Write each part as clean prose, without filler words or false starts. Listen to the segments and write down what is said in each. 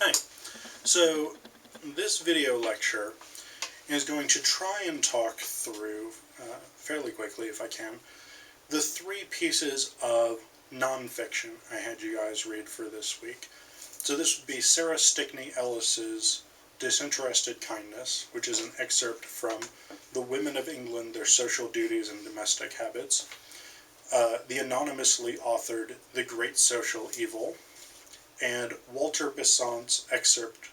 Hi. So this video lecture is going to try and talk through, fairly quickly if I can, the three pieces of nonfiction I had you guys read for this week. So this would be Sarah Stickney Ellis's Disinterested Kindness, which is an excerpt from The Women of England, Their Social Duties and Domestic Habits, the anonymously authored The Great Social Evil, and Walter Besant's excerpt,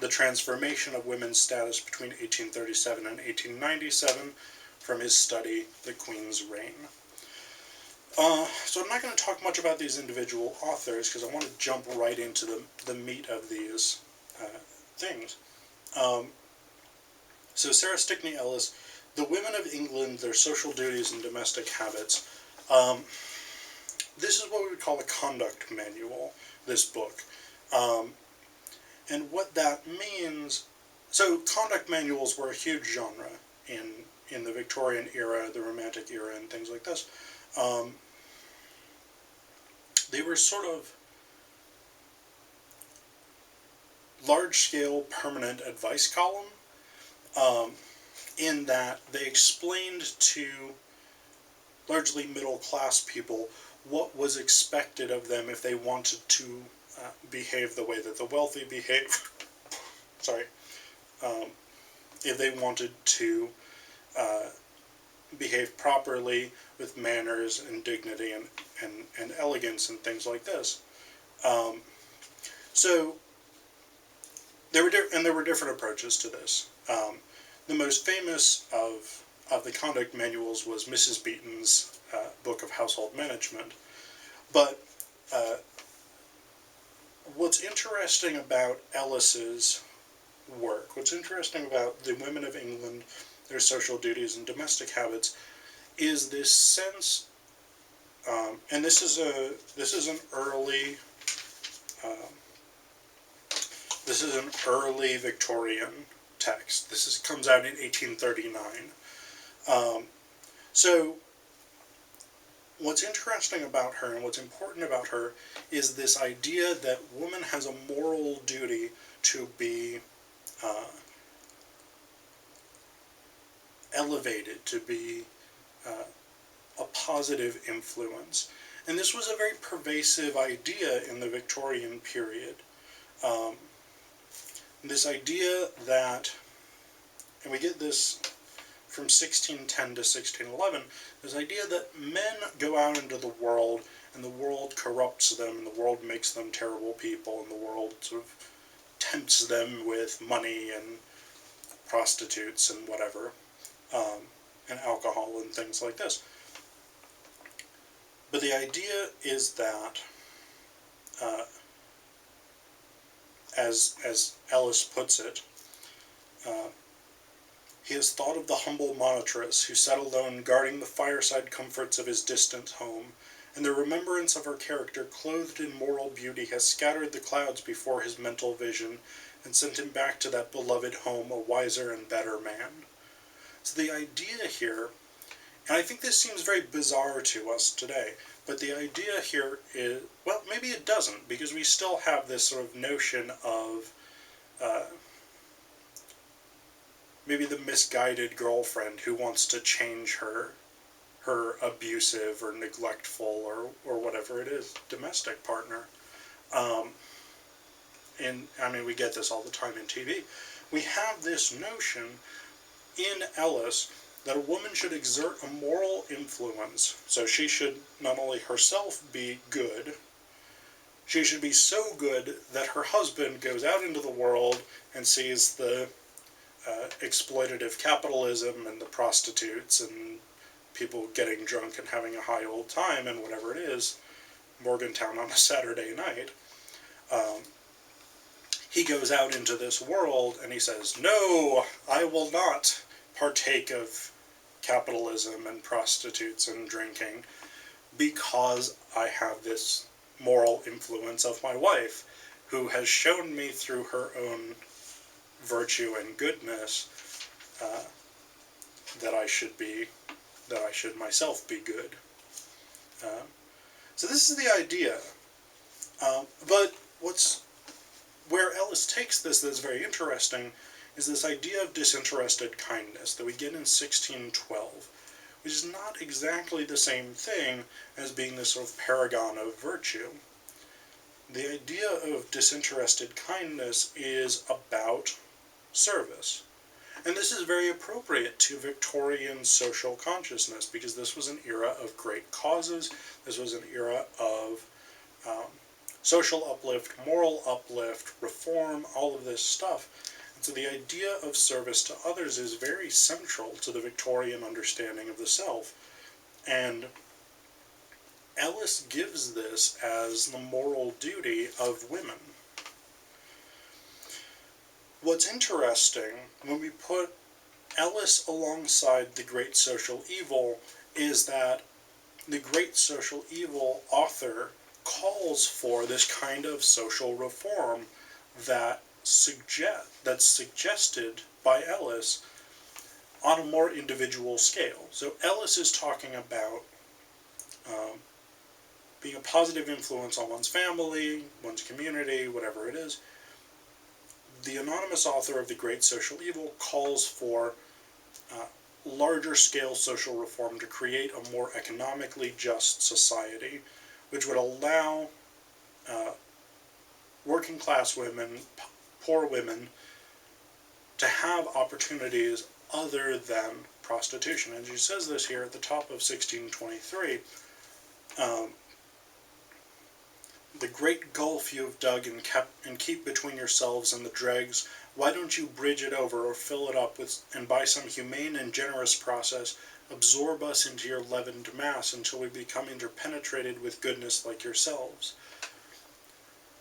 The Transformation of Women's Status Between 1837 and 1897, from his study, The Queen's Reign. So I'm not going to talk much about these individual authors, because I want to jump right into the meat of these things. So Sarah Stickney Ellis, The Women of England, Their Social Duties and Domestic Habits. This is what we would call a conduct manual, this book. And what that means, so conduct manuals were a huge genre in the Victorian era, the Romantic era, and things like this. They were sort of large-scale permanent advice column, in that they explained to largely middle-class people what was expected of them if they wanted to behave the way that the wealthy behave. Sorry. If they wanted to behave properly with manners and dignity and elegance and things like this. So there were different approaches to this. The most famous of the conduct manuals was Mrs. Beeton's book of household management. But what's interesting about Ellis's work, what's interesting about The Women of England, Their Social Duties and Domestic Habits, is this sense, and this is an early Victorian text. This comes out in 1839. So what's interesting about her and what's important about her is this idea that woman has a moral duty to be elevated, to be a positive influence. And this was a very pervasive idea in the Victorian period. This idea that, and we get this from 1610 to 1611, this idea that men go out into the world and the world corrupts them and the world makes them terrible people and the world sort of tempts them with money and prostitutes and whatever, and alcohol and things like this. But the idea is that, as Ellis puts it, he has thought of the humble monitress who sat alone guarding the fireside comforts of his distant home, and the remembrance of her character clothed in moral beauty has scattered the clouds before his mental vision and sent him back to that beloved home a wiser and better man. So the idea here, and I think this seems very bizarre to us today, but the idea here is, well, maybe it doesn't, because we still have this sort of notion of maybe the misguided girlfriend who wants to change her abusive or neglectful or whatever it is, domestic partner. And I mean, we get this all the time in TV. We have this notion in Ellis that a woman should exert a moral influence. So she should not only herself be good, she should be so good that her husband goes out into the world and sees the exploitative capitalism and the prostitutes and people getting drunk and having a high old time and whatever it is, Morgantown on a Saturday night. He goes out into this world and he says, no, I will not partake of capitalism and prostitutes and drinking because I have this moral influence of my wife, who has shown me through her own virtue and goodness that I should myself be good. So this is the idea. But what's where Ellis takes this that's very interesting is this idea of disinterested kindness that we get in 1612, which is not exactly the same thing as being this sort of paragon of virtue. The idea of disinterested kindness is about service. And this is very appropriate to Victorian social consciousness, because this was an era of great causes. This was an era of social uplift, moral uplift, reform, all of this stuff. And so the idea of service to others is very central to the Victorian understanding of the self. And Ellis gives this as the moral duty of women. What's interesting, when we put Ellis alongside the great social evil, is that the great social evil author calls for this kind of social reform that's suggested by Ellis on a more individual scale. So Ellis is talking about being a positive influence on one's family, one's community, whatever it is. The anonymous author of The Great Social Evil calls for larger scale social reform to create a more economically just society, which would allow working class women, poor women, to have opportunities other than prostitution. And she says this here at the top of 1623. The great gulf you have dug and keep between yourselves and the dregs, why don't you bridge it over or fill it up with, and by some humane and generous process absorb us into your leavened mass until we become interpenetrated with goodness like yourselves.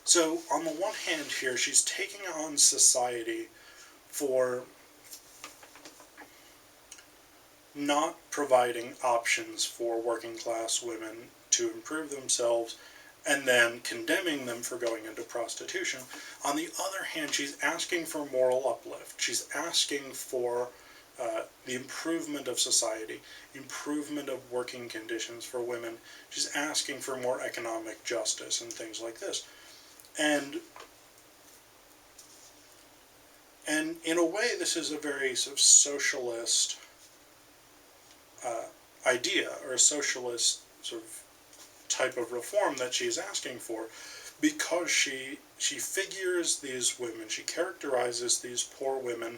So on the one hand here, she's taking on society for not providing options for working class women to improve themselves, and then condemning them for going into prostitution. On the other hand, she's asking for moral uplift. She's asking for the improvement of society, improvement of working conditions for women. She's asking for more economic justice and things like this. And in a way, this is a very sort of socialist idea, or a socialist sort of type of reform that she's asking for, because she figures these women, she characterizes these poor women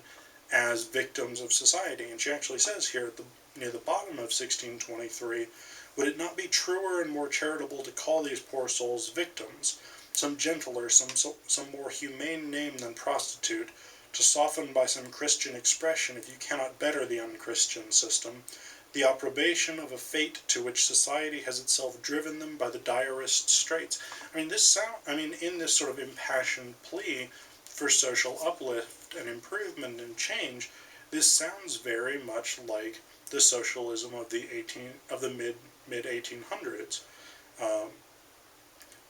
as victims of society. And she actually says here at near the bottom of 1623, would it not be truer and more charitable to call these poor souls victims, some gentler, some more humane name than prostitute, to soften by some Christian expression, if you cannot better the unchristian system, the approbation of a fate to which society has itself driven them by the direst straits. I mean, in this sort of impassioned plea for social uplift and improvement and change, this sounds very much like the socialism of the mid 1800s.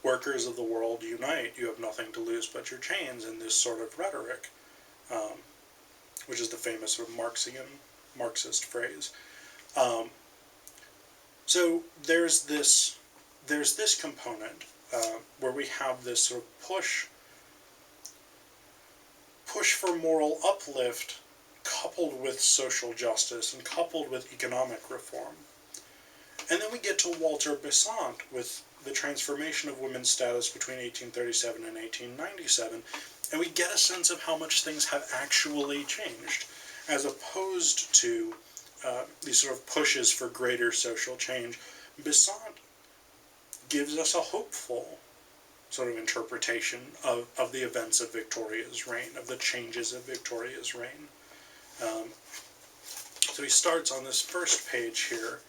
Workers of the world unite, you have nothing to lose but your chains, in this sort of rhetoric, which is the famous sort of Marxist phrase. So there's this component where we have this sort of push for moral uplift, coupled with social justice and coupled with economic reform. And then we get to Walter Besant with the transformation of women's status between 1837 and 1897, and we get a sense of how much things have actually changed, as opposed to these sort of pushes for greater social change. Besant gives us a hopeful sort of interpretation of the events of Victoria's reign, of the changes of Victoria's reign. So he starts on this first page here,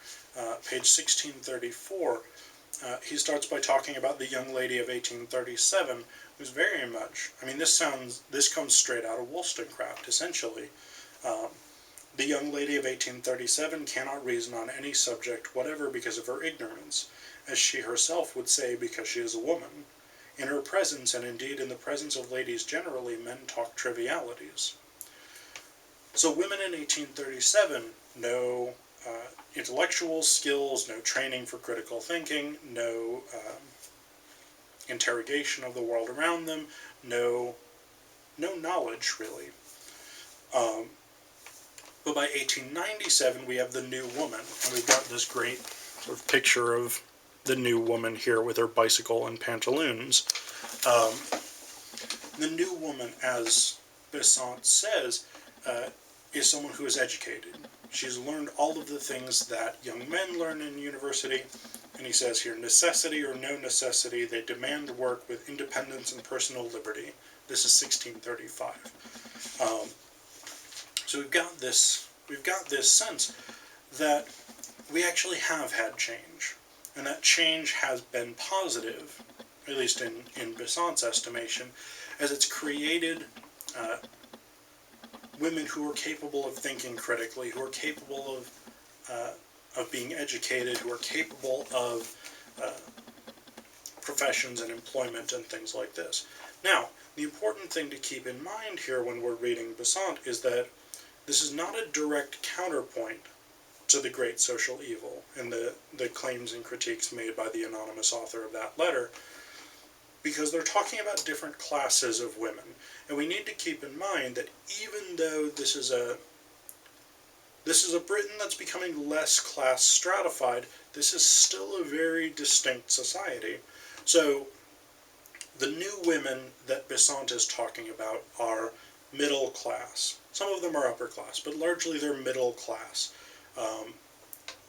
page 1634. He starts by talking about the young lady of 1837, who's very much, I mean, this comes straight out of Wollstonecraft, essentially. The young lady of 1837 cannot reason on any subject whatever because of her ignorance, as she herself would say, because she is a woman. In her presence, and indeed in the presence of ladies generally, men talk trivialities. So women in 1837, no intellectual skills, no training for critical thinking, no interrogation of the world around them, no knowledge, really. But by 1897, we have the New Woman, and we've got this great sort of picture of the New Woman here with her bicycle and pantaloons. The New Woman, as Besant says, is someone who is educated. She's learned all of the things that young men learn in university, and he says here, necessity or no necessity, they demand work with independence and personal liberty. This is 1635. So we've got this sense that we actually have had change, and that change has been positive, at least in Besant's estimation, as it's created women who are capable of thinking critically, who are capable of being educated, who are capable of professions and employment and things like this. Now, the important thing to keep in mind here when we're reading Besant is that this is not a direct counterpoint to the great social evil and the claims and critiques made by the anonymous author of that letter, because they're talking about different classes of women. And we need to keep in mind that even though this is a Britain that's becoming less class stratified, this is still a very distinct society. So the new women that Besant is talking about are middle class. Some of them are upper class, but largely they're middle class.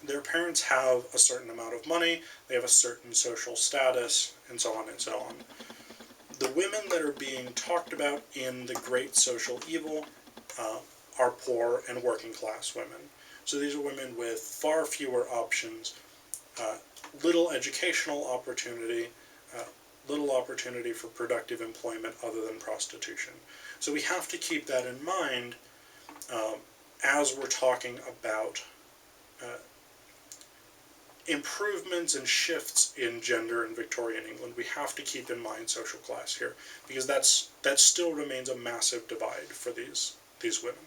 Their parents have a certain amount of money, they have a certain social status, and so on and so on. The women that are being talked about in the great social evil are poor and working class women. So these are women with far fewer options, little educational opportunity, little opportunity for productive employment other than prostitution. So we have to keep that in mind as we're talking about improvements and shifts in gender in Victorian England. We have to keep in mind social class here, because that still remains a massive divide for these women.